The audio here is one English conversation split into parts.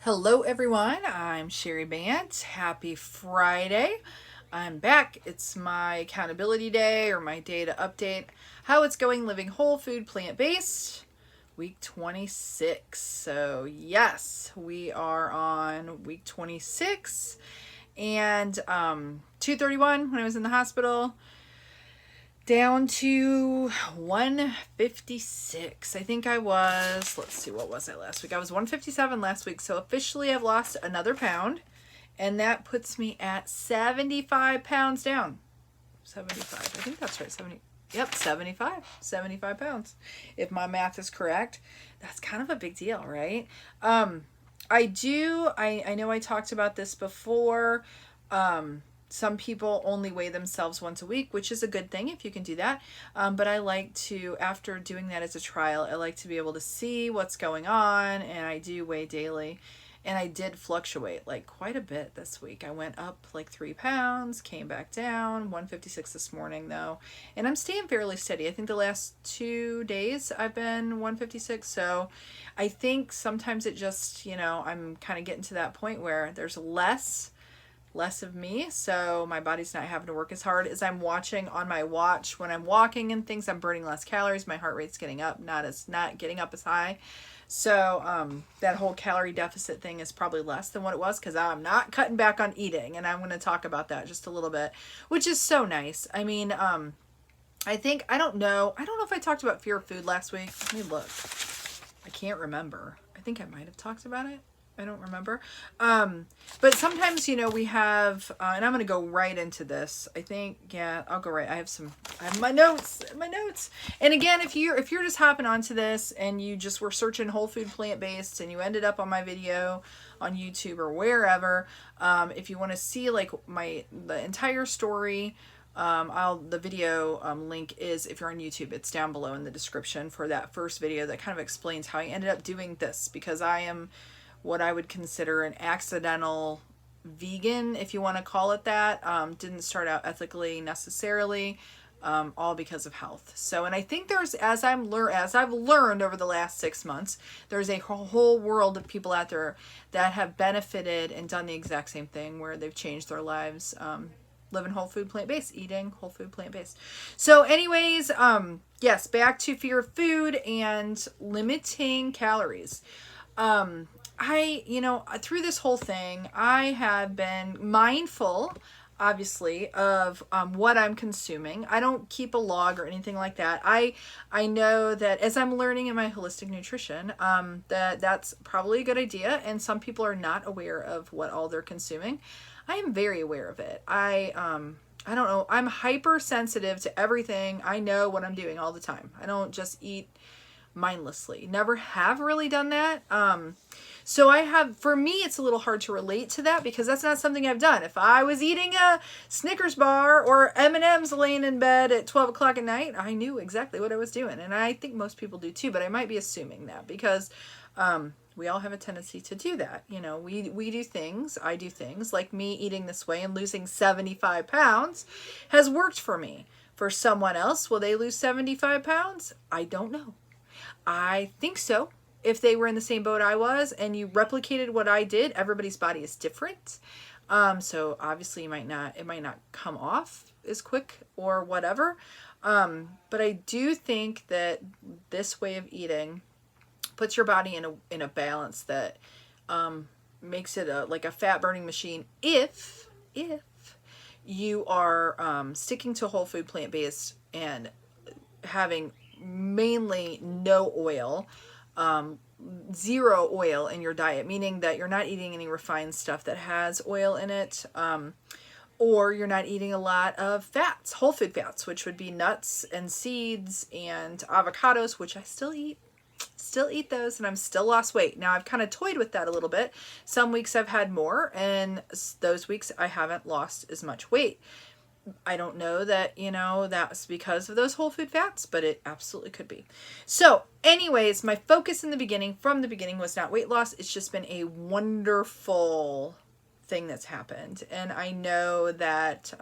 Hello everyone, I'm Cheri Bant. Happy Friday. I'm back. It's my accountability day or my day to update how it's going living whole food plant-based. Week 26. So yes, we are on week 26 and 231 when I was in the hospital down to 156. I think I was, let's see, what was I last week? I was 157 last week. So officially I've lost another pound, and that puts me at 75 pounds down. 75. I think that's right. 70. Yep, 75 pounds. If my math is correct. That's kind of a big deal, right? I know I talked about this before. Some people only weigh themselves once a week, which is a good thing if you can do that. But I like to, after doing that as a trial, I like to be able to see what's going on, and I do weigh daily. And I did fluctuate like quite a bit this week. I went up like 3 pounds, came back down, 156 this morning though. And I'm staying fairly steady. I think the last 2 days I've been 156. So I think sometimes it just, I'm kind of getting to that point where there's less of me, so my body's not having to work as hard as I'm watching on my watch when I'm walking and things. I'm burning less calories, my heart rate's getting up, not getting up as high. So that whole calorie deficit thing is probably less than what it was because I'm not cutting back on eating, and I'm going to talk about that just a little bit, which is so nice. I mean, I don't know if I talked about fear of food last week. Let me look. I can't remember. I think I might have talked about it. I don't remember. But sometimes, we have, and I'm going to go right into this. I think, yeah, I'll go right. I have my notes. And again, if you're just hopping onto this and you just were searching whole food plant-based and you ended up on my video on YouTube or wherever, if you want to see like the entire story, the video link is, if you're on YouTube, it's down below in the description for that first video that kind of explains how I ended up doing this, because I am what I would consider an accidental vegan, if you want to call it that. Didn't start out ethically necessarily, all because of health. So, and I think there's, as I've learned over the last 6 months, there's a whole world of people out there that have benefited and done the exact same thing, where they've changed their lives, living whole food plant-based, eating whole food plant-based. So anyways, yes, back to fear of food and limiting calories. Through this whole thing, I have been mindful, obviously, of what I'm consuming. I don't keep a log or anything like that. I know that as I'm learning in my holistic nutrition, that's probably a good idea, and some people are not aware of what all they're consuming. I am very aware of it. I don't know. I'm hypersensitive to everything. I know what I'm doing all the time. I don't just eat mindlessly. Never have really done that. So for me, it's a little hard to relate to that because that's not something I've done. If I was eating a Snickers bar or M&M's laying in bed at 12 o'clock at night, I knew exactly what I was doing. And I think most people do too, but I might be assuming that because, we all have a tendency to do that. We do things, I do things like me eating this way and losing 75 pounds has worked for me. For someone else, will they lose 75 pounds? I don't know. I think so. If they were in the same boat I was and you replicated what I did, everybody's body is different. So obviously it might not come off as quick or whatever. But I do think that this way of eating puts your body in a balance that makes it like a fat burning machine if you are sticking to whole food plant-based and having mainly no oil, zero oil in your diet, meaning that you're not eating any refined stuff that has oil in it, or you're not eating a lot of fats, whole food fats, which would be nuts and seeds and avocados, which I still eat those, and I'm still lost weight. Now I've kind of toyed with that a little bit. Some weeks I've had more, and those weeks I haven't lost as much weight. I don't know that, that's because of those whole food fats, but it absolutely could be. So anyways, my focus from the beginning was not weight loss. It's just been a wonderful thing that's happened. And I know that,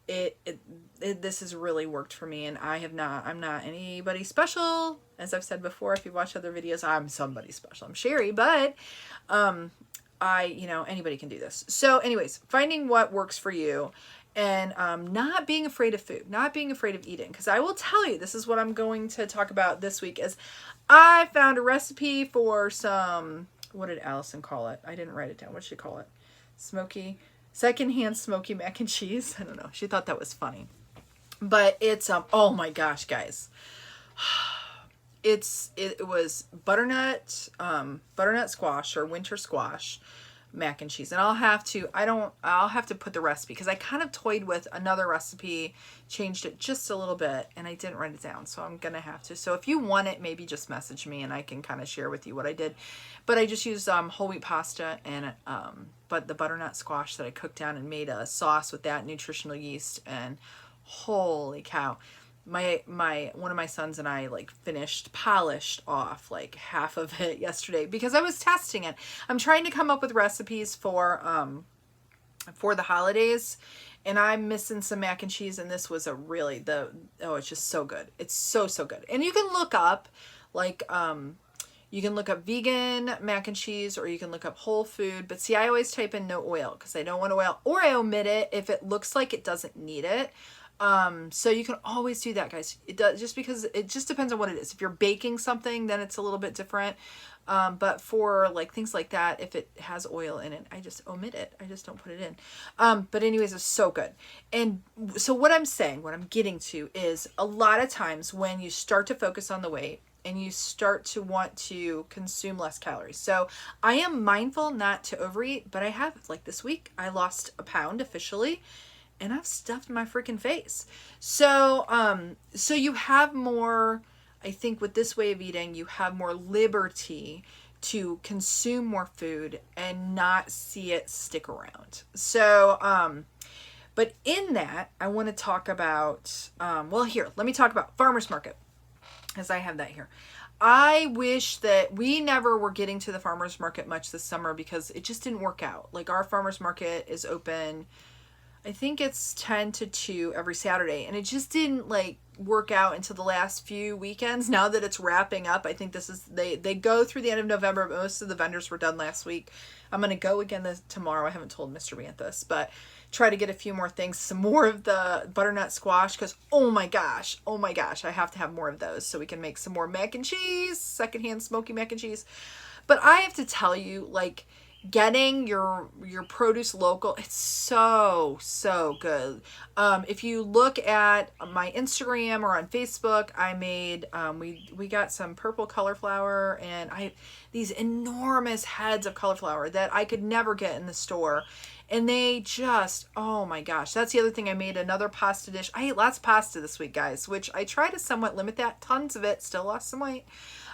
this has really worked for me, and I'm not anybody special. As I've said before, if you watch other videos, I'm somebody special. I'm Cheri, but anybody can do this. So anyways, finding what works for you and not being afraid of food, not being afraid of eating. Because I will tell you, this is what I'm going to talk about this week is I found a recipe for some, what did Allison call it? I didn't write it down. What did she call it? Secondhand smoky mac and cheese. I don't know. She thought that was funny. But it's, oh my gosh, guys. It was butternut squash or winter squash mac and cheese. And I'll have to put the recipe because I kind of toyed with another recipe, changed it just a little bit, and I didn't write it down. So I'm going to have to. So if you want it, maybe just message me and I can kind of share with you what I did. But I just used whole wheat pasta and but the butternut squash that I cooked down and made a sauce with that nutritional yeast, and holy cow. One of my sons and I polished off like half of it yesterday because I was testing it. I'm trying to come up with recipes for the holidays, and I'm missing some mac and cheese, and this was it's just so good. It's so good. And you can look up vegan mac and cheese, or you can look up whole food. But see, I always type in no oil because I don't want oil, or I omit it if it looks like it doesn't need it. So you can always do that, guys. It does, just because it just depends on what it is. If you're baking something, then it's a little bit different. But for like things like that, if it has oil in it, I just omit it. I just don't put it in. But anyways, it's so good. And so what I'm getting to is a lot of times when you start to focus on the weight and you start to want to consume less calories. So I am mindful not to overeat, but I have, like this week, I lost a pound officially. And I've stuffed my freaking face. So you have more, I think with this way of eating, you have more liberty to consume more food and not see it stick around. So, but in that, I want to talk about, let me talk about farmer's market, as I have that here. I wish that we never were getting to the farmer's market much this summer because it just didn't work out. Like our farmer's market is open, I think it's 10 to 2 every Saturday. And it just didn't work out until the last few weekends. Now that it's wrapping up, I think they go through the end of November. Most of the vendors were done last week. I'm going to go again tomorrow. I haven't told Mr. Rant this, but try to get a few more things. Some more of the butternut squash because, oh my gosh, I have to have more of those so we can make some more mac and cheese, secondhand smoky mac and cheese. But I have to tell you, getting your produce local, it's so good. If you look at my Instagram or on Facebook, I made we got some purple cauliflower, and these enormous heads of cauliflower that I could never get in the store, and they just, oh my gosh. That's the other thing. I made another pasta dish. I ate lots of pasta this week, guys, which I try to somewhat limit that. Tons of it, still lost some weight.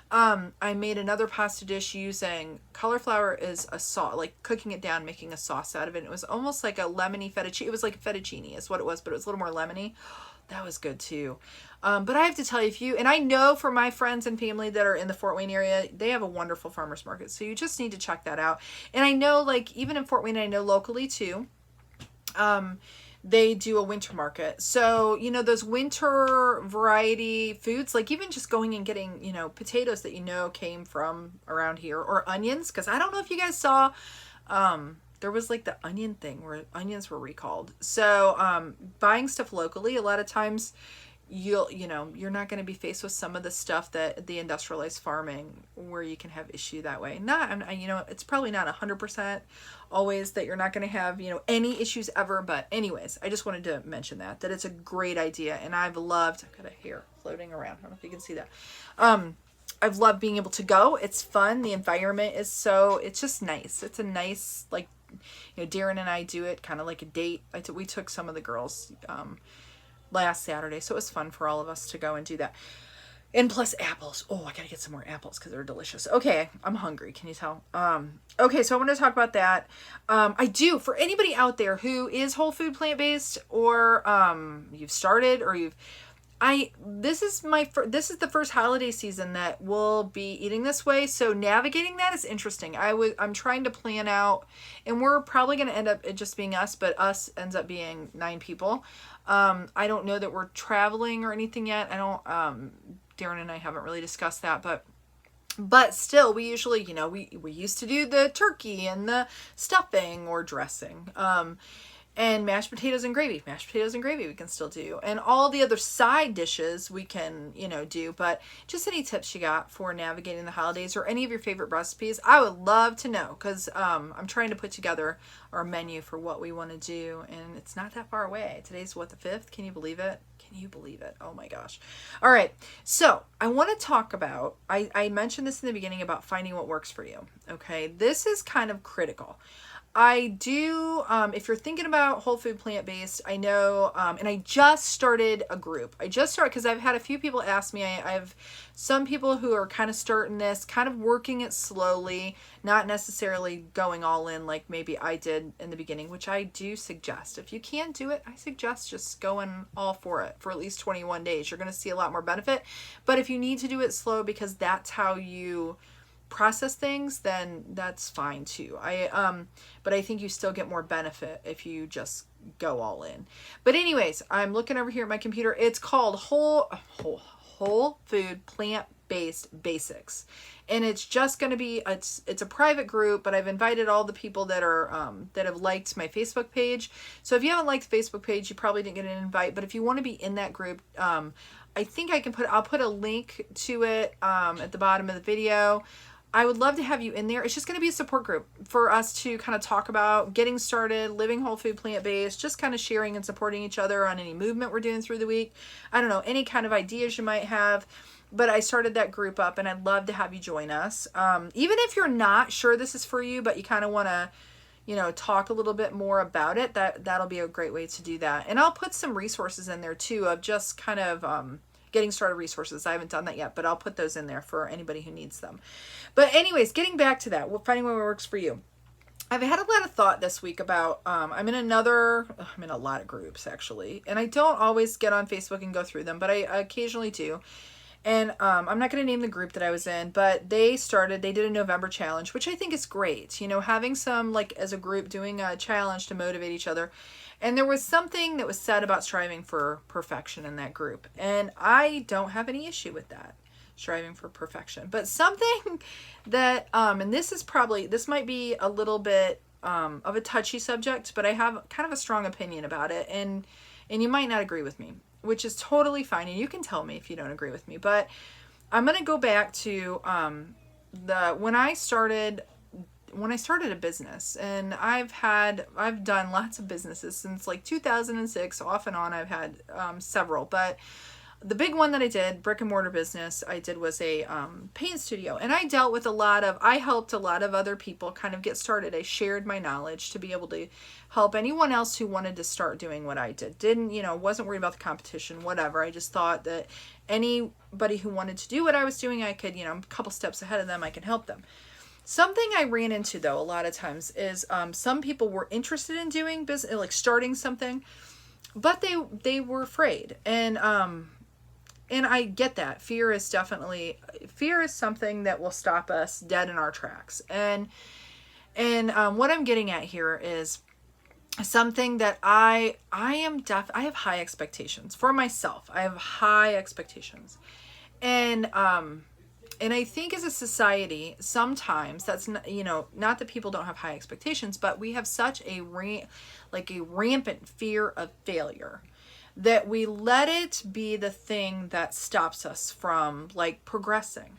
I made another pasta dish using cauliflower as a sauce, cooking it down, making a sauce out of it. And it was almost like a lemony fettuccine. It was like a fettuccine is what it was, but it was a little more lemony. That was good too. But I have to tell you, and I know for my friends and family that are in the Fort Wayne area, they have a wonderful farmer's market. So you just need to check that out. And I know even in Fort Wayne, I know locally too, they do a winter market. So, those winter variety foods, even just going and getting, potatoes that came from around here, or onions, because I don't know if you guys saw, there was the onion thing where onions were recalled. So, buying stuff locally, a lot of times you're not going to be faced with some of the stuff that the industrialized farming where you can have issue that way. It's probably not 100% always that you're not going to have, any issues ever. But anyways, I just wanted to mention that it's a great idea. And I've got a hair floating around. I don't know if you can see that. I've loved being able to go. It's fun. The environment is it's just nice. It's a nice, Darren and I do it kind of like a date. We took some of the girls, last Saturday, so it was fun for all of us to go and do that. And plus apples. Oh, I gotta get some more apples because they're delicious. Okay, I'm hungry. Can you tell? Okay, so I want to talk about that. I do, for anybody out there who is whole food plant-based, or you've started, or this is the first holiday season that we'll be eating this way. So navigating that is interesting. I'm trying to plan out, and we're probably going to end up it just being us, but us ends up being 9 people. I don't know that we're traveling or anything yet. I don't, Darren and I haven't really discussed that, but still, we usually, we used to do the turkey and the stuffing or dressing. And mashed potatoes and gravy. Mashed potatoes and gravy we can still do. And all the other side dishes we can, do. But just any tips you got for navigating the holidays or any of your favorite recipes, I would love to know. Because I'm trying to put together our menu for what we want to do. And it's not that far away. Today's what, the 5th? Can you believe it? Can you believe it? Oh my gosh. All right. So I want to talk about, I mentioned this in the beginning about finding what works for you. Okay. This is kind of critical. I do, if you're thinking about whole food plant-based, I know, and I just started a group. I just started because I've had a few people ask me. I have some people who are kind of starting this, kind of working it slowly, not necessarily going all in like maybe I did in the beginning, which I do suggest. If you can't do it, I suggest just going all for it for at least 21 days. You're going to see a lot more benefit. But if you need to do it slow because that's how you process things, then that's fine too. But I think you still get more benefit if you just go all in. But anyways, I'm looking over here at my computer. It's called Whole Food Plant-Based Basics, and it's just going to be it's a private group. But I've invited all the people that are that have liked my Facebook page. So if you haven't liked the Facebook page, you probably didn't get an invite. But if you want to be in that group, I think I'll put a link to it at the bottom of the video. I would love to have you in there. It's just going to be a support group for us to kind of talk about getting started, living whole food plant-based, just kind of sharing and supporting each other on any movement we're doing through the week. I don't know, any kind of ideas you might have. But I started that group up and I'd love to have you join us. Even if you're not sure this is for you, but you kind of want to, talk a little bit more about it, that'll be a great way to do that. And I'll put some resources in there too of just kind of getting started resources. I haven't done that yet, but I'll put those in there for anybody who needs them. But anyways, getting back to that, finding what works for you. I've had a lot of thought this week about, I'm in a lot of groups actually, and I don't always get on Facebook and go through them, but I occasionally do. And I'm not going to name the group that I was in, but they did a November challenge, which I think is great. Having some, like as a group, doing a challenge to motivate each other. And there was something that was said about striving for perfection in that group. And I don't have any issue with that, striving for perfection. But something that, and this might be a little bit of a touchy subject, but I have kind of a strong opinion about it. And you might not agree with me, which is totally fine. And you can tell me if you don't agree with me. But I'm going to go back to when I started a business, and I've done lots of businesses since like 2006, off and on. I've had several, but the big one that I did, brick and mortar business, I did was a paint studio, and I helped a lot of other people kind of get started. I shared my knowledge to be able to help anyone else who wanted to start doing what I did. Wasn't worried about the competition, whatever. I just thought that anybody who wanted to do what I was doing, I could, a couple steps ahead of them, I can help them. Something I ran into, though, a lot of times is some people were interested in doing business, like starting something, but they were afraid. And I get that. Fear is something that will stop us dead in our tracks. And what I'm getting at here is something that I have high expectations for myself. I have high expectations. And I think as a society, sometimes that's not that people don't have high expectations, but we have such a rampant fear of failure that we let it be the thing that stops us from progressing.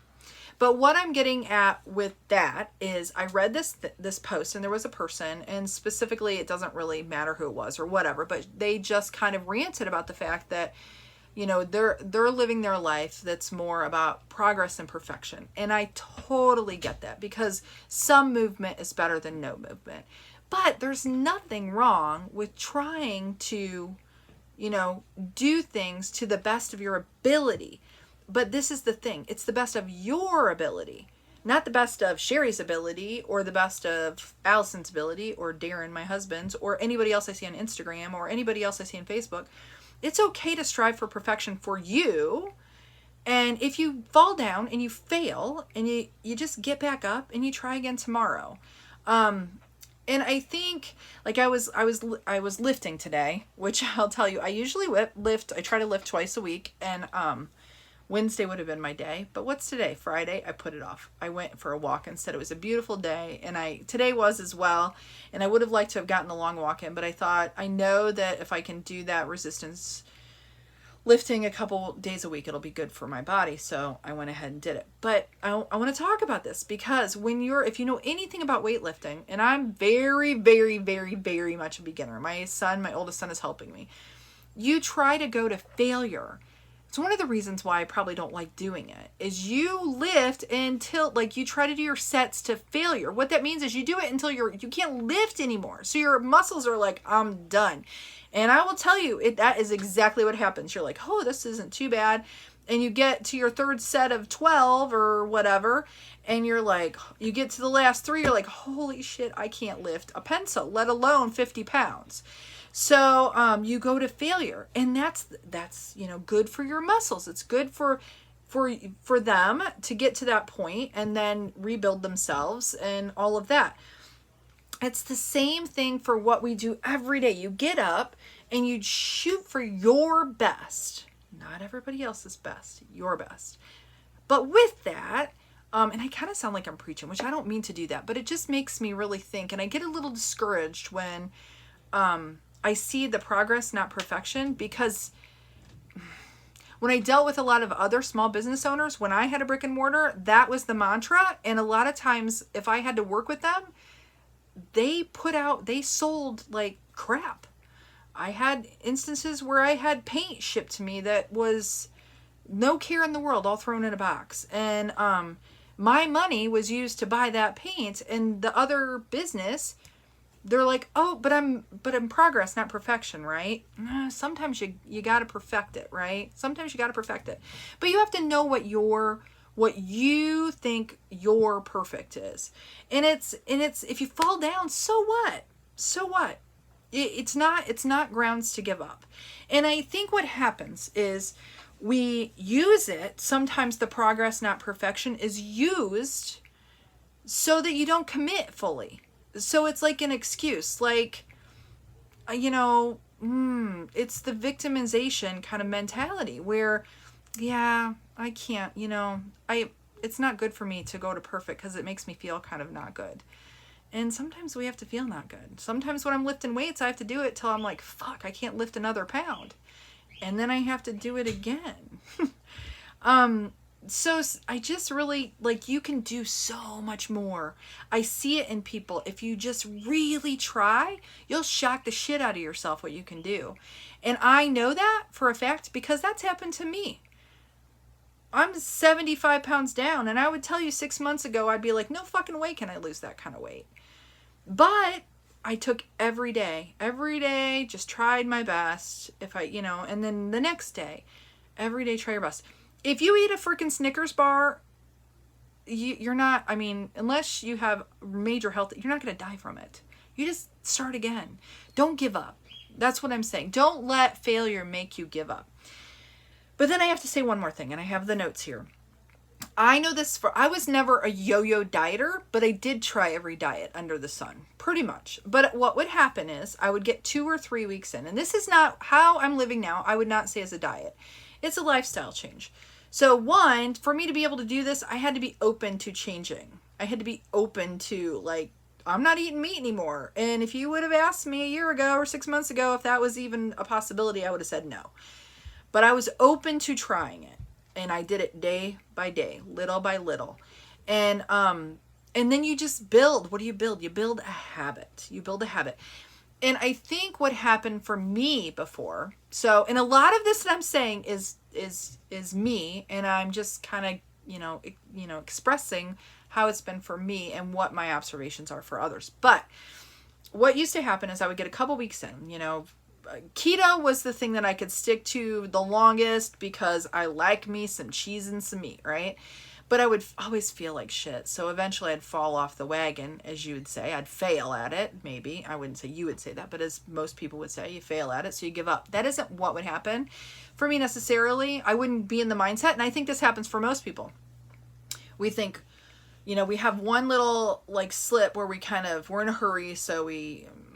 But what I'm getting at with that is I read this post, and there was a person, and specifically it doesn't really matter who it was or whatever, but they just kind of ranted about the fact that they're living their life that's more about progress and perfection. And I totally get that, because some movement is better than no movement. But there's nothing wrong with trying to, do things to the best of your ability. But this is the thing. It's the best of your ability, not the best of Cheri's ability or the best of Allison's ability or Darren, my husband's, or anybody else I see on Instagram or anybody else I see on Facebook. It's okay to strive for perfection for you. And if you fall down and you fail, and you just get back up and you try again tomorrow. And I think, I was lifting today, which I'll tell you, I usually lift. I try to lift twice a week. And Wednesday would have been my day, but what's today? Friday. I put it off. I went for a walk instead. It was a beautiful day, and today was as well, and I would have liked to have gotten a long walk in, but I thought, I know that if I can do that resistance lifting a couple days a week, it'll be good for my body. So I went ahead and did it. But I want to talk about this because if you know anything about weightlifting, and I'm very, very, very, very much a beginner. My oldest son is helping me. You try to go to failure. It's one of the reasons why I probably don't like doing it is you lift until you try to do your sets to failure. What that means is you do it until you can't lift anymore. So your muscles are like, I'm done. And I will tell you, that is exactly what happens. You're like, oh, this isn't too bad. And you get to your third set of 12 or whatever, and you're like, you get to the last 3, you're like, holy shit, I can't lift a pencil, let alone 50 pounds. So you go to failure, and that's good for your muscles. It's good for them to get to that point and then rebuild themselves and all of that. It's the same thing for what we do every day. You get up and you shoot for your best, not everybody else's best, your best. But with that, and I kind of sound like I'm preaching, which I don't mean to do that, but it just makes me really think, and I get a little discouraged when I see the progress, not perfection, because when I dealt with a lot of other small business owners, when I had a brick and mortar, that was the mantra. And a lot of times if I had to work with them, they sold like crap. I had instances where I had paint shipped to me that was no care in the world, all thrown in a box. And my money was used to buy that paint, and the other business, they're like, oh, but I'm progress, not perfection, right? Sometimes you got to perfect it, right? Sometimes you got to perfect it. But you have to know what you think your perfect is. And it's if you fall down, so what? So what? It's not grounds to give up. And I think what happens is we use it. Sometimes the progress, not perfection, is used so that you don't commit fully. So it's like an excuse, like, it's the victimization kind of mentality where, yeah, I can't, it's not good for me to go to perfect because it makes me feel kind of not good. And sometimes we have to feel not good. Sometimes when I'm lifting weights, I have to do it till I'm like, fuck, I can't lift another pound. And then I have to do it again. So I just really, you can do so much more. I see it in people. If you just really try, you'll shock the shit out of yourself what you can do. And I know that for a fact because that's happened to me. I'm 75 pounds down, and I would tell you 6 months ago, I'd be like, no fucking way can I lose that kind of weight. But I took every day, just tried my best. And then the next day, every day, try your best. If you eat a freaking Snickers bar, you're not, unless you have major health, you're not going to die from it. You just start again. Don't give up. That's what I'm saying. Don't let failure make you give up. But then I have to say one more thing, and I have the notes here. I know this I was never a yo-yo dieter, but I did try every diet under the sun, pretty much. But what would happen is I would get 2 or 3 weeks in, and this is not how I'm living now. I would not say as a diet. It's a lifestyle change. So one, for me to be able to do this, I had to be open to changing. I had to be open to, I'm not eating meat anymore. And if you would have asked me a year ago or 6 months ago if that was even a possibility, I would have said no. But I was open to trying it. And I did it day by day, little by little. And then you just build. What do you build? You build a habit. And I think what happened for me before, and a lot of this that I'm saying is me, and I'm just kind of, expressing how it's been for me and what my observations are for others. But what used to happen is I would get a couple weeks in, keto was the thing that I could stick to the longest because I like me some cheese and some meat, right? But I would always feel like shit. So eventually I'd fall off the wagon, as you would say. I'd fail at it, maybe. I wouldn't say you would say that, but as most people would say, you fail at it, so you give up. That isn't what would happen for me necessarily. I wouldn't be in the mindset, and I think this happens for most people. We think, we have one little slip where we're in a hurry, so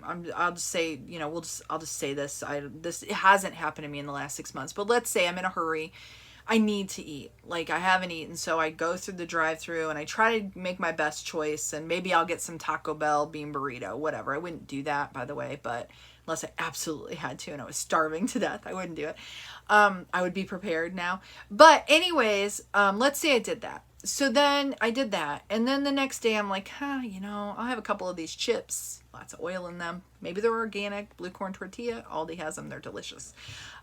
I'll just say, I'll just say this. It hasn't happened to me in the last 6 months, but let's say I'm in a hurry. I need to eat. Like, I haven't eaten, so I go through the drive-through and I try to make my best choice, and maybe I'll get some Taco Bell bean burrito, whatever. I wouldn't do that, by the way, but unless I absolutely had to and I was starving to death, I wouldn't do it. I would be prepared now. But anyways, let's say I did that. So then I did that, and then the next day I'm like, I'll have a couple of these chips. Lots of oil in them. Maybe they're organic, blue corn tortilla. Aldi has them. They're delicious.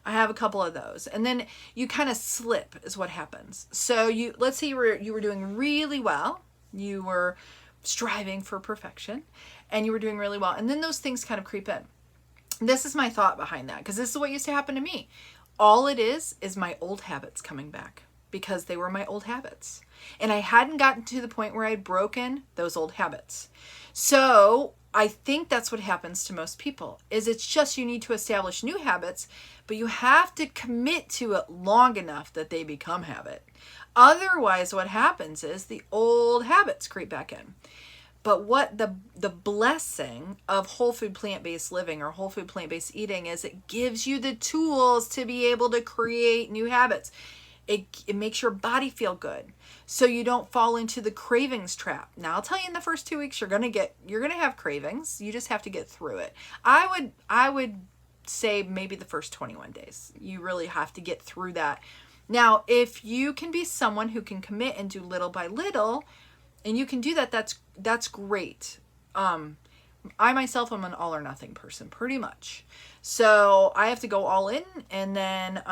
I have a couple of those. And then you kind of slip is what happens. So let's say you were doing really well. You were striving for perfection and you were doing really well. And then those things kind of creep in. This is my thought behind that, because this is what used to happen to me. All it is my old habits coming back, because they were my old habits. And I hadn't gotten to the point where I'd broken those old habits. So I think that's what happens to most people, is it's just you need to establish new habits, but you have to commit to it long enough that they become habit. Otherwise, what happens is the old habits creep back in. But what the blessing of whole food plant-based living or whole food plant-based eating is, it gives you the tools to be able to create new habits. It makes your body feel good, so you don't fall into the cravings trap. Now, I'll tell you, in the first 2 weeks, you're gonna have cravings. You just have to get through it. I would say maybe the first 21 days. You really have to get through that. Now, if you can be someone who can commit and do little by little, and you can do that, that's great. I myself am an all or nothing person, pretty much. So I have to go all in, and then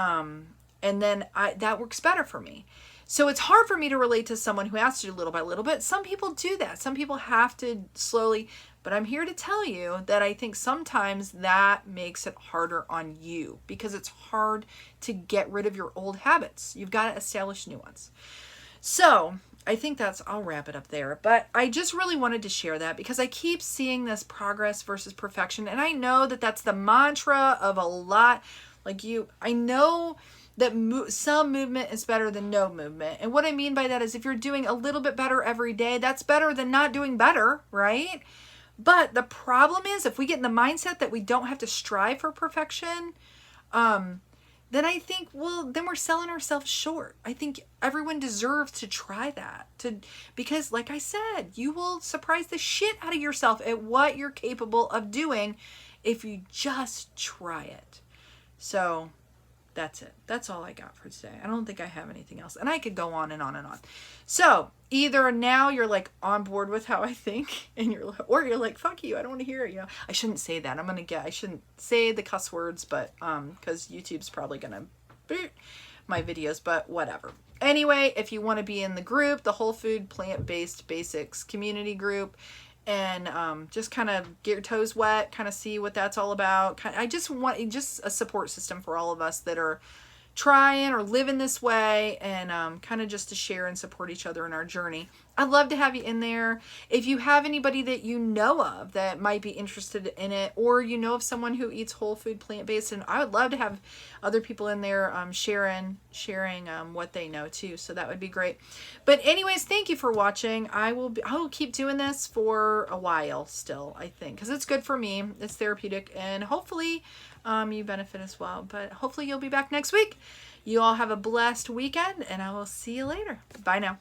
that works better for me. So it's hard for me to relate to someone who has to do little by little, but some people do that. Some people have to slowly, but I'm here to tell you that I think sometimes that makes it harder on you, because it's hard to get rid of your old habits. You've got to establish new ones. So I think I'll wrap it up there. But I just really wanted to share that, because I keep seeing this progress versus perfection. And I know that that's the mantra of a lot. I know that some movement is better than no movement. And what I mean by that is, if you're doing a little bit better every day, that's better than not doing better, right? But the problem is, if we get in the mindset that we don't have to strive for perfection, then I think, then we're selling ourselves short. I think everyone deserves to try that, because like I said, you will surprise the shit out of yourself at what you're capable of doing if you just try it. So that's it. That's all I got for today. I don't think I have anything else. And I could go on and on and on. So either now you're like on board with how I think, and or you're like, fuck you, I don't want to hear it. I shouldn't say that. I shouldn't say the cuss words, but because YouTube's probably gonna boot my videos, but whatever. Anyway, if you want to be in the group, the Whole Food Plant-Based Basics community group, and just kind of get your toes wet, kind of see what that's all about. I just want a support system for all of us that are trying or living this way, and kind of just to share and support each other in our journey. I'd love to have you in there. If you have anybody that you know of that might be interested in it, or you know of someone who eats whole food plant-based, and I would love to have other people in there sharing what they know too. So that would be great. But anyways, thank you for watching. I will keep doing this for a while still, I think, because it's good for me. It's therapeutic, and hopefully you benefit as well. But hopefully you'll be back next week. You all have a blessed weekend, and I will see you later. Bye now.